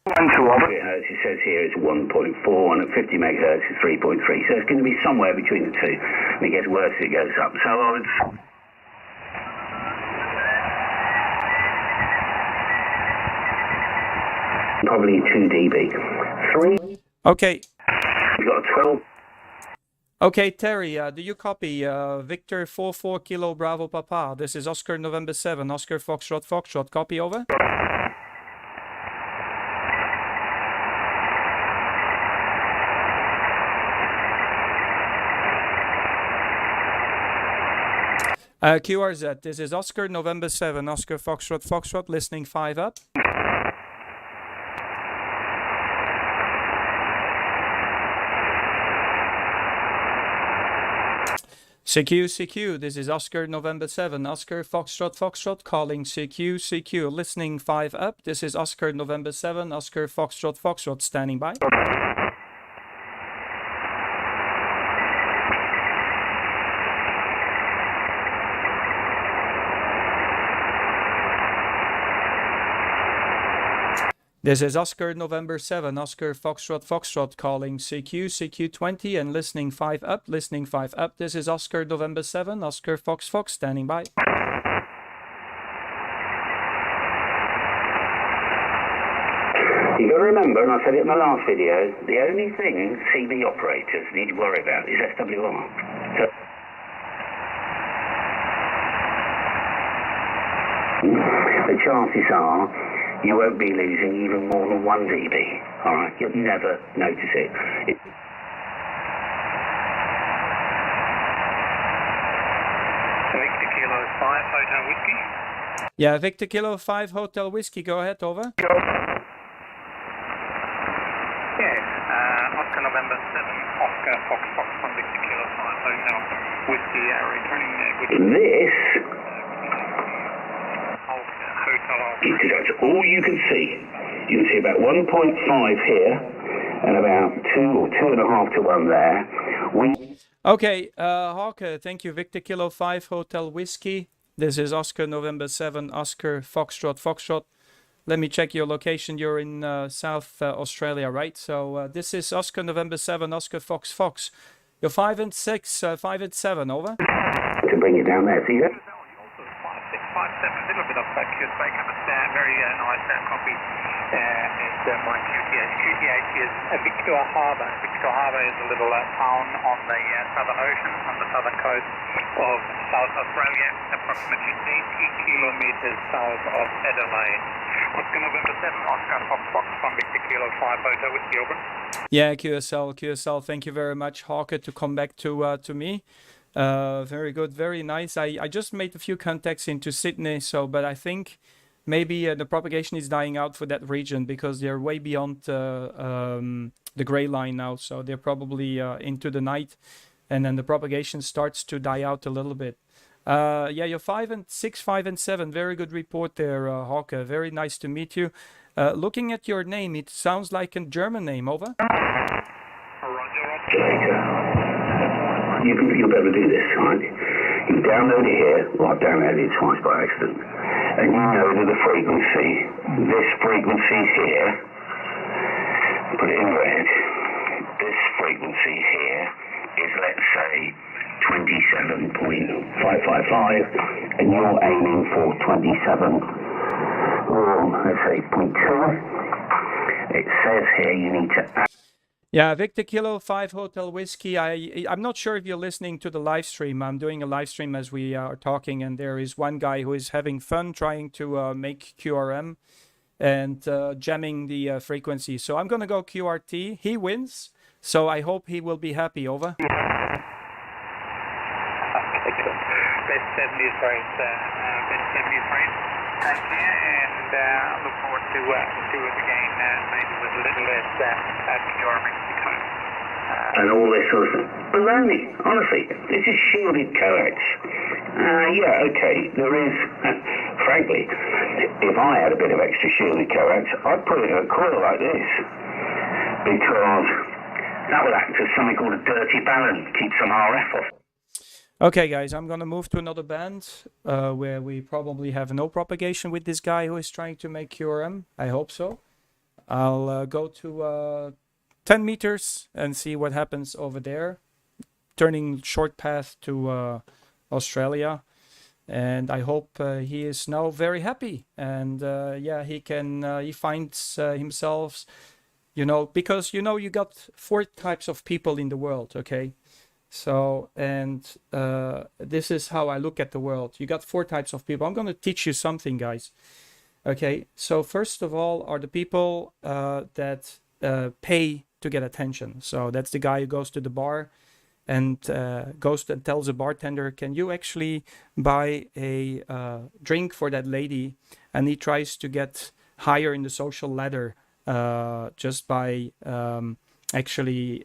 It says here it's 1.4, and at 50 megahertz it's 3.3. So it's going to be somewhere between the two. And it gets worse as it goes up. So I would... Probably 2 dB. 3. Okay. You've got a 12. Okay, Terry, do you copy Victor 44 Kilo Bravo Papa? This is Oscar November 7, Oscar Foxtrot Foxtrot. Copy, over. QRZ, this is Oscar November 7, Oscar Foxtrot Foxtrot, listening 5 up. CQ, this is Oscar November 7, Oscar Foxtrot, calling CQ, listening 5 up. This is Oscar November 7, Oscar Foxtrot, standing by. This is Oscar November 7, Oscar Foxtrot, calling CQ 20 and listening 5 up, This is Oscar November 7, Oscar Fox, standing by. You've got to remember, and I said it in my last video, the only thing CB operators need to worry about is SWR. The chances are you won't be losing even more than 1 dB. All right, you'll never notice it. Victor Kilo 5, Hotel Whiskey. Yeah, Victor Kilo 5, Hotel Whiskey, go ahead, over. Yes, Oscar November 7, Oscar Fox from Victor Kilo 5, Hotel Whiskey, returning This Hotel that's all you can see. You can see about 1.5 here and about 2 or 2.5 to 1 there. Okay, Hawke, thank you. Victor Kilo 5, Hotel Whiskey. This is Oscar November 7, Oscar Foxtrot. Let me check your location. You're in South Australia, right? So this is Oscar November 7, Oscar Fox. You're 5 and 6, 5 and 7, over. To bring it down there, see that? 5, 7, a little bit of focus, but very nice copy. And my QTH. QTH is Victor Harbour. Victor Harbour is a little town on the Southern Ocean, on the southern coast of South Australia, approximately 80 kilometers south of Adelaide. Oscar November 7, Oscar Fox from Victor Kilo 5, Hotel Whiskey, over. Yeah, QSL, thank you very much, Hawke, to come back to me. Very good, very nice. I just made a few contacts into Sydney, but I think maybe the propagation is dying out for that region because they're way beyond the gray line now. So they're probably into the night, and then the propagation starts to die out a little bit. Yeah, you're 5 and 6, 5 and 7. Very good report there, Hawke. Very nice to meet you. Looking at your name, it sounds like a German name, over. You'll be able to do this, right? You download it here, well, I downloaded it twice by accident, and you know that the frequency, this frequency here, put it in red, this frequency here is, let's say, 27.555, and you're aiming for 27, or let's say 0.2. It says here you need to add. Yeah, Victor Kilo 5 Hotel Whiskey. I'm not sure if you're listening to the live stream. I'm doing a live stream as we are talking, and there is one guy who is having fun trying to make QRM and jamming the frequency. So I'm going to go QRT. He wins, so I hope he will be happy, over. Okay, good. Best 70 frames. Thank you, and look forward to do it again, maybe with a little less QR Mexico. And all this sort of stuff. Baloney, honestly, this is shielded coax. Yeah, okay, there is, frankly, if I had a bit of extra shielded coax, I'd put it in a coil like this, because that would act as something called a dirty balance, keep some RF off. Okay, guys, I'm going to move to another band where we probably have no propagation with this guy who is trying to make QRM. I hope so. I'll go to 10 meters and see what happens over there. Turning short path to Australia. And I hope he is now very happy. And yeah, he finds himself, because, you got 4 types of people in the world, okay? So, and this is how I look at the world. You got 4 types of people. I'm going to teach you something, guys. Okay, so first of all are the people that pay to get attention. So that's the guy who goes to the bar and goes and tells the bartender, can you actually buy a drink for that lady? And he tries to get higher in the social ladder just by actually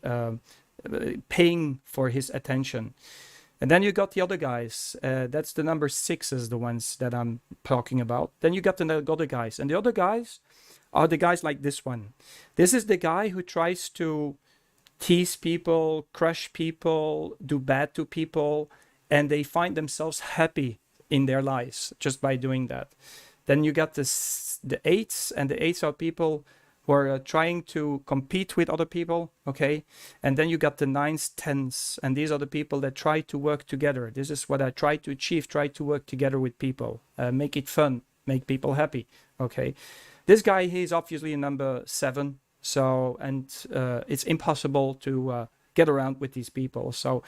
paying for his attention. And then you got the other guys. That's the number 6s, the ones that I'm talking about. Then you got the other guys. And the other guys are the guys like this one. This is the guy who tries to tease people, crush people, do bad to people, and they find themselves happy in their lives just by doing that. Then you got the 8s, and the 8s are people who are trying to compete with other people, okay? And then you got the 9s, 10s, and these are the people that try to work together. This is what I try to achieve, try to work together with people, make it fun, make people happy, okay? This guy, he's obviously a number 7, so, and it's impossible to get around with these people. So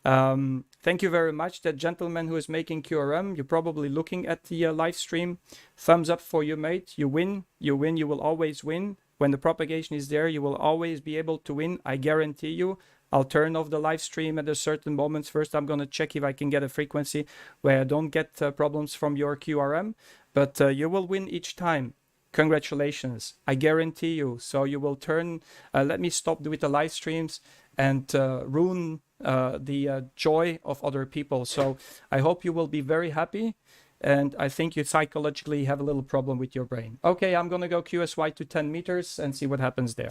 thank you very much. That gentleman who is making QRM, you're probably looking at the live stream. Thumbs up for you, mate. You win, you win, you will always win. When the propagation is there, you will always be able to win. I guarantee you. I'll turn off the live stream at a certain moment. First, I'm going to check if I can get a frequency where I don't get problems from your QRM. But you will win each time. Congratulations. I guarantee you. So you will turn, let me stop with the live streams and ruin the joy of other people. So I hope you will be very happy. And I think you psychologically have a little problem with your brain. Okay, I'm going to go QSY to 10 meters and see what happens there.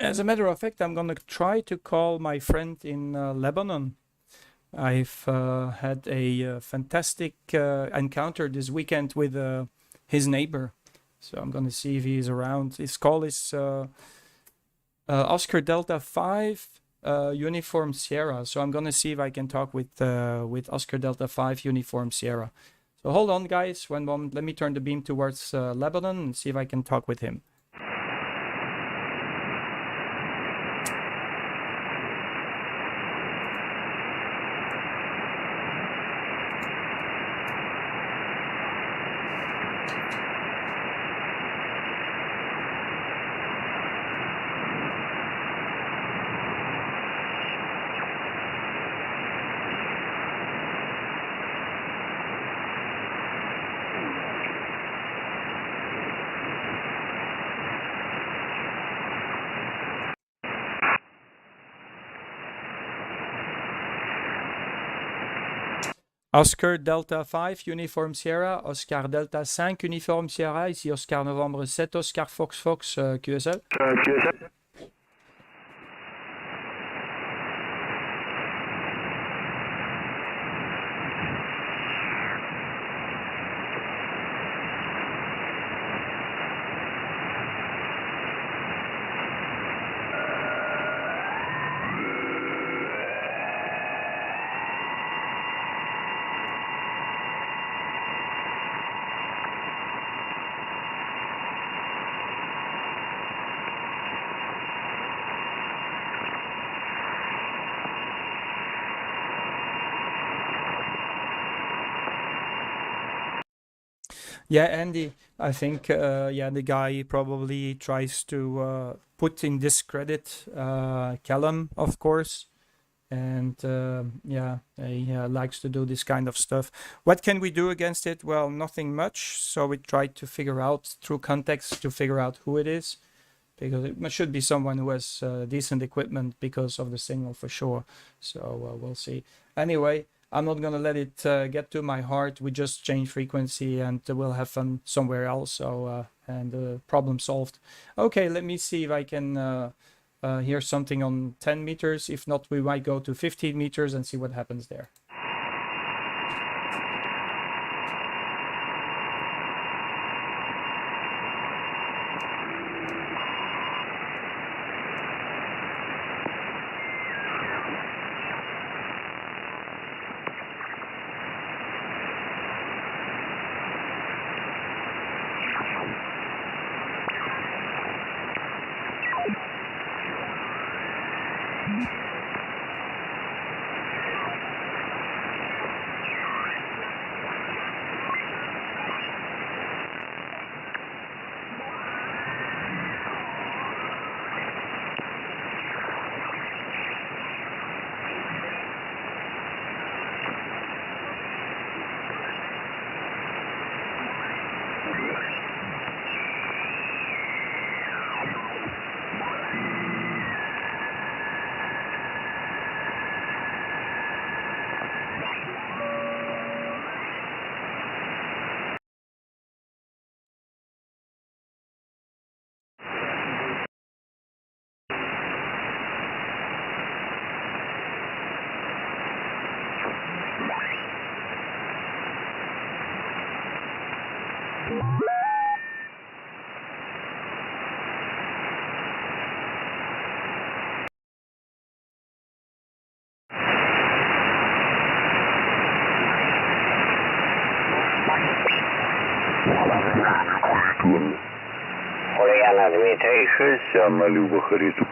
As a matter of fact, I'm going to try to call my friend in Lebanon. I've had a fantastic encounter this weekend with his neighbor. So I'm going to see if he's around. His call is Oscar Delta 5 Uniform Sierra. So I'm going to see if I can talk with Oscar Delta 5 Uniform Sierra. So hold on, guys. One moment. Let me turn the beam towards Lebanon and see if I can talk with him. Oscar Delta 5, Uniform Sierra, Oscar Delta 5, Uniform Sierra, ici Oscar Novembre 7, Oscar Fox Fox, QSL. QSL. Yeah, Andy, I think, yeah, the guy probably tries to put in discredit Callum, of course. And yeah, he likes to do this kind of stuff. What can we do against it? Well, nothing much. So we try to figure out through context to figure out who it is. Because it should be someone who has decent equipment because of the signal for sure. So we'll see. Anyway, I'm not going to let it get to my heart. We just change frequency and we'll have fun somewhere else. So, and problem solved. Okay, let me see if I can hear something on 10 meters. If not, we might go to 15 meters and see what happens there. Ульяна Дмитрий, Анна Люба Хариту.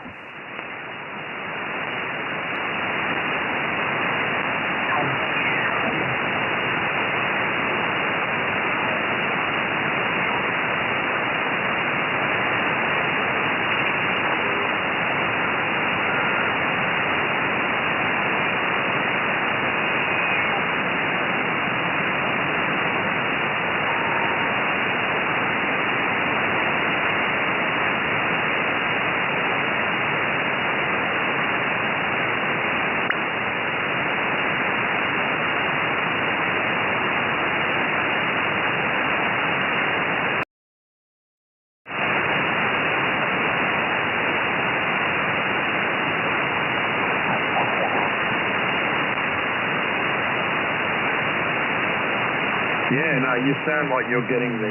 Yeah, no, you sound like you're getting the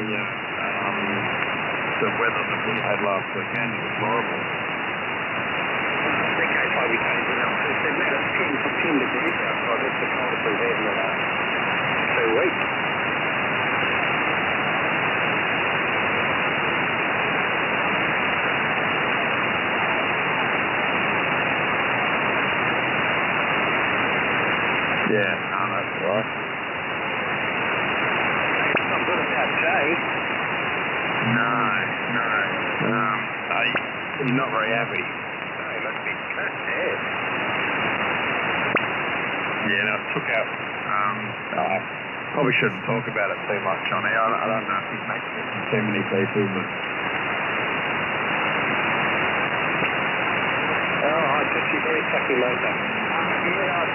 weather that we had last weekend. It was horrible. I think that's why we changed it up. It's been about 10 degrees outside. That's the coldest we've had in the last 2 weeks. Yeah, no, that's right. Not good about Jay. No. You're not very happy. No, he must be sad. Yeah, no, it took out. I probably shouldn't talk about it too much on air. I don't know if he's making it to too many people, but. Oh, I just you very sucky motor. Yeah,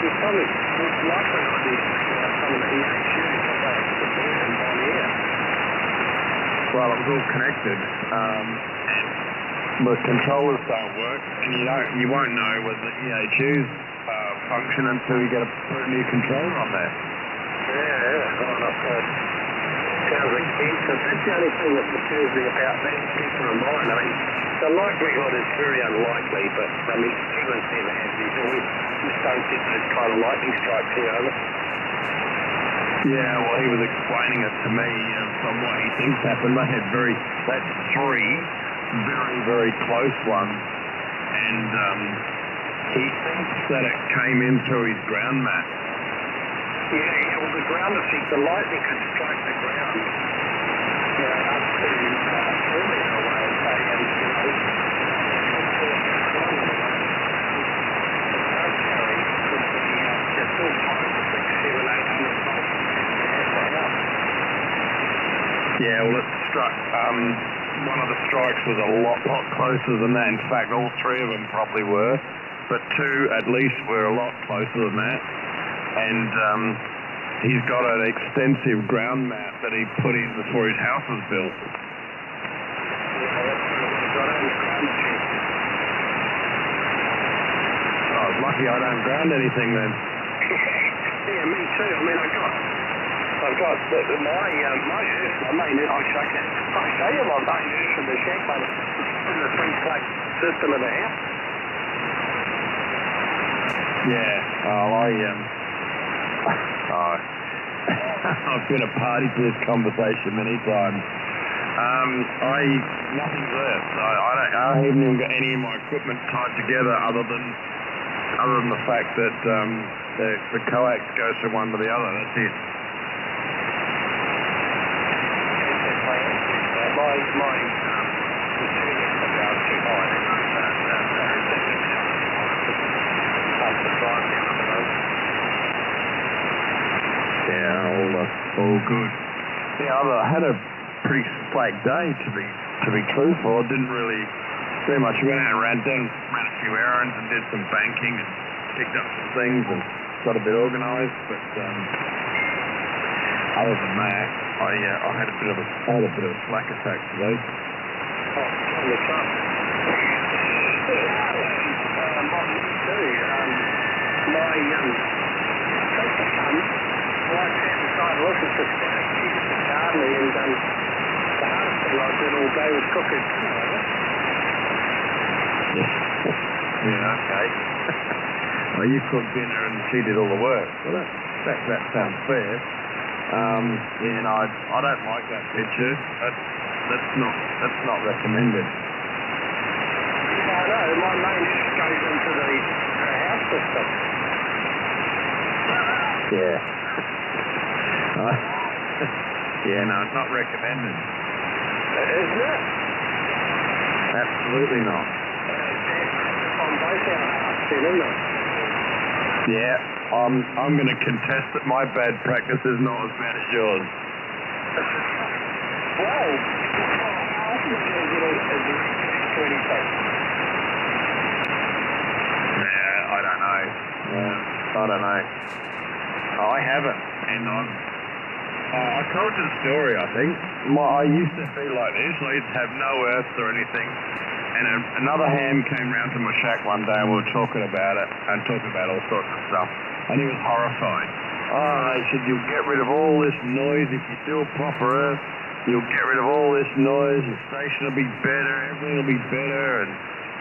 it's probably it's likely to be some of the EHUs that they have to do and on here. Well, it was all connected, and the controllers don't work, and you won't know whether the EHUs function until you get put a new controller on there. Yeah, oh, not good. Sounds expensive. That's the only thing that concerns me about that particular mine. I mean, the likelihood is very unlikely, but I mean, Kevin's never had these. We just don't get those kind of lightning strikes here, over. Yeah, well, he was explaining it to me from what he thinks happened. They had three very, very close ones, and he thinks that it came in through his ground mat. Yeah, well, the ground effect, the lightning could strike the ground, up to 4 metre away, say, and, Yeah, well, it struck. One of the strikes was a lot closer than that. In fact, all three of them probably were, but two at least were a lot closer than that. And he's got an extensive ground mat that he put in before his house was built. I was lucky I don't ground anything then. Yeah, me too. I mean, I've got my main earth. I'll show you my main earth in the shack, but in the three-plate system of the house. Yeah. I've been a party to this conversation many times. Nothing's there. I haven't even got any of my equipment tied together other than the fact that the coax goes from one to the other. That's it. All good. Yeah, I had a pretty slack day to be truthful. I didn't really do much. I went out and ran a few errands and did some banking and picked up some things and got a bit organised. But other than that, I had a bit of a slack attack today. Looking for gardening, and the hardest thing I was doing all day was cooking. Yeah, okay. Well, you cooked dinner and she did all the work. Well, that sounds fair. Yeah, no, I don't like that picture. That's not recommended. I know, my main just goes into the house system. Yeah. Yeah, no, it's not recommended. Isn't it? Absolutely not. On both our houses, isn't it? Yeah, I'm going to contest that my bad practice is not as bad as yours. Well, how often do you get to anything? Yeah, I don't know. I don't know. I haven't, and I told you the story, I think. I used to be like this. I used to have no earths or anything. And another ham came round to my shack one day and we were talking about it and talking about all sorts of stuff. And he was horrified. Oh, he said, you'll get rid of all this noise if you do a proper earth. You'll get rid of all this noise. The station will be better. Everything will be better. And,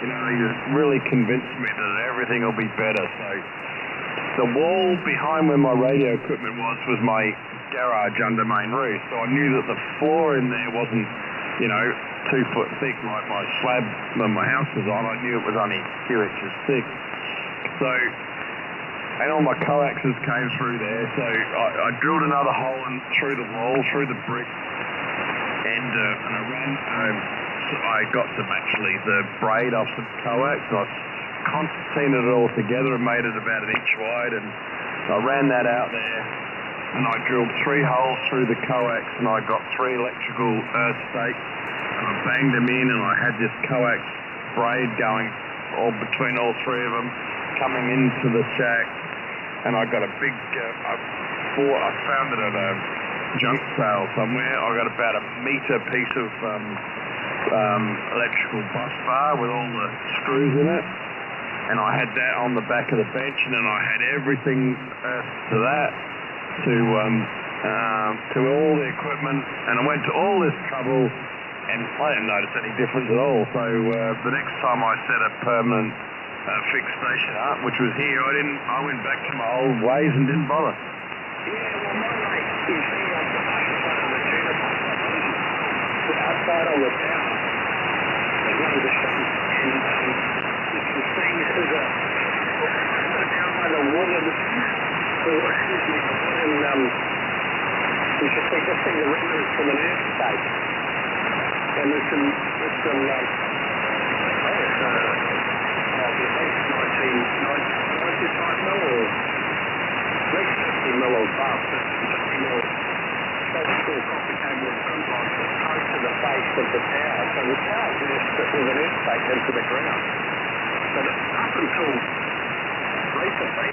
you know, he really convinced me that everything will be better. So the wall behind where my radio equipment was my garage under main roof. So I knew that the floor in there wasn't, you know, 2 foot thick like my slab that my house was on. I knew it was only a few inches thick. So, and all my coaxes came through there. So I drilled another hole through the wall, through the brick, and I ran. I got some actually the braid off some coax. I concertinaed it all together and made it about an inch wide, and I ran that out there. And I drilled 3 holes through the coax, and I got 3 electrical earth stakes, and I banged them in, and I had this coax braid going all between all 3 of them, coming into the shack, and I got a big, I found it at a junk sale somewhere. I got about a metre piece of electrical bus bar with all the screws in it, and I had that on the back of the bench, and then I had everything to that. To all the equipment, and I went to all this trouble, and I didn't notice any difference at all. So the next time I set a permanent fixed station up, which was here, I went back to my old ways and didn't bother. Yeah, well, my mate, you see, on the outside of the juniper, outside on the tower, it runs a shunt, and you can see this is down by the wooden, excuse me, the wooden, you can just see the remnants from an airspace. And there's some it's at least 1995 mil or at least 50 mil or above, 50 mil. That's still copper cable and front lines that's close to the base of the tower. So the tower just with an airspace into the ground. But up until recently,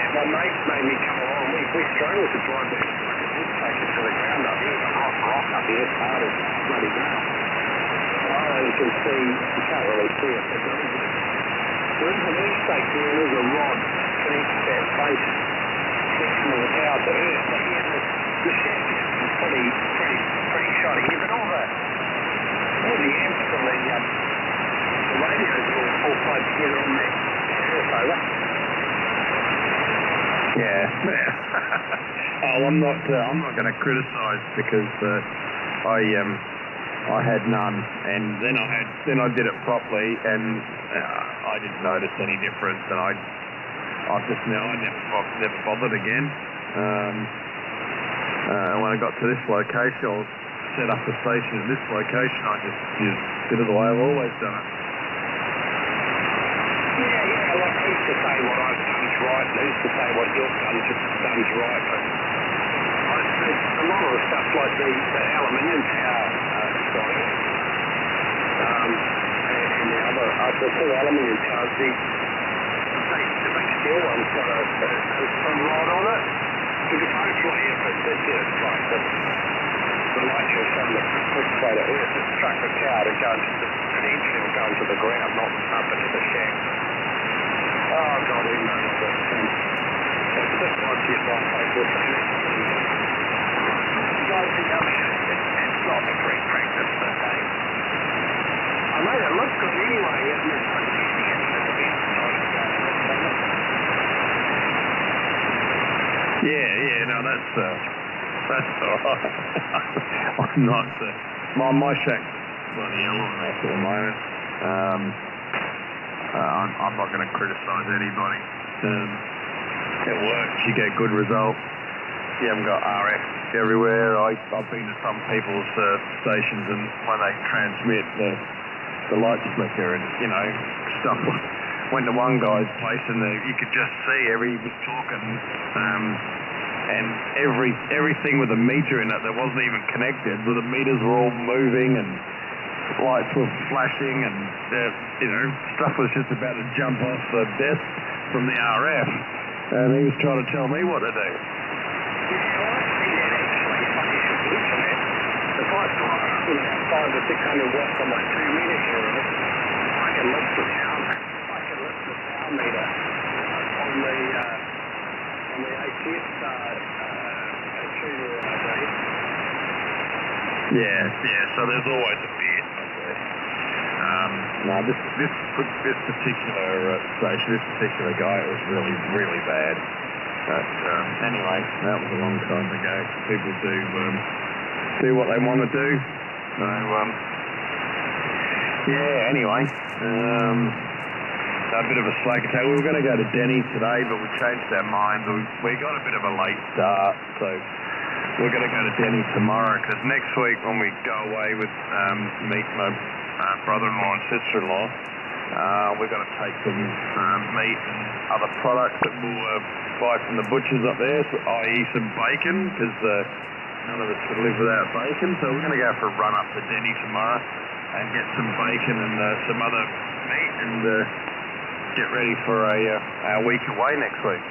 my mates made me come along. We struggled to drive the station to the ground up here. The hot rock up here is hard as bloody ground. Oh, you can see, you can't really see it, but there is an airspace here and there's a rod connects that base section of the tower to earth. But yeah, the shack is pretty shoddy here, but all the amps from the radios are all tied together on that earth over. Yeah. Oh, I'm not going to criticise because I had none, and then I did it properly, and I didn't notice any difference, and I never bothered again. When I got to this location, I set up a station at this location. I just did it the way I've always done it. Yeah, like I used to say what I've done's right, and I used to say what you've done's right, but a lot of the stuff like the aluminium tower and the 2 aluminium towers, the big steel one's got a rod on it, because hopefully if it did get it struck, the nature of some of the quick way to earth, it struck the tower to go into eventually will go into the ground, not up into the shack. Oh God, who knows what it's just like your life, like we're saying. Guys, no, that's all right. I'm not. My shack's bloody hell on that at the moment. I'm not going to criticise anybody. It works. You get good results. You haven't got RF everywhere. I've been to some people's stations, and when they transmit, the lights flicker, and stuff. Went to one guy's place, and you could just see he was talking, and everything with a meter in it that wasn't even connected. The meters were all moving, and lights were flashing, and stuff was just about to jump off the desk from the RF, and he was trying to tell me what to do. The pipe's about 500 to 600 watts on my 2-meter here. I can lift the sound meter on the ATS tuner rate. Yeah, so there's always a bit. No, this particular station, this particular guy, it was really, really bad. But anyway, that was a long time ago. People do what they want to do. So, yeah, anyway, a bit of a slack attack. We were going to go to Denny today, but we changed our minds. We got a bit of a late start, so we're going to go to Denny tomorrow, because next week when we go away with meet my brother-in-law and sister-in-law, we're going to take some meat and other products that we'll buy from the butchers up there, i.e. some bacon, because none of us could live without bacon. So we're going to go for a run up to Denny tomorrow and get some bacon and some other meat, and get ready for our week away next week.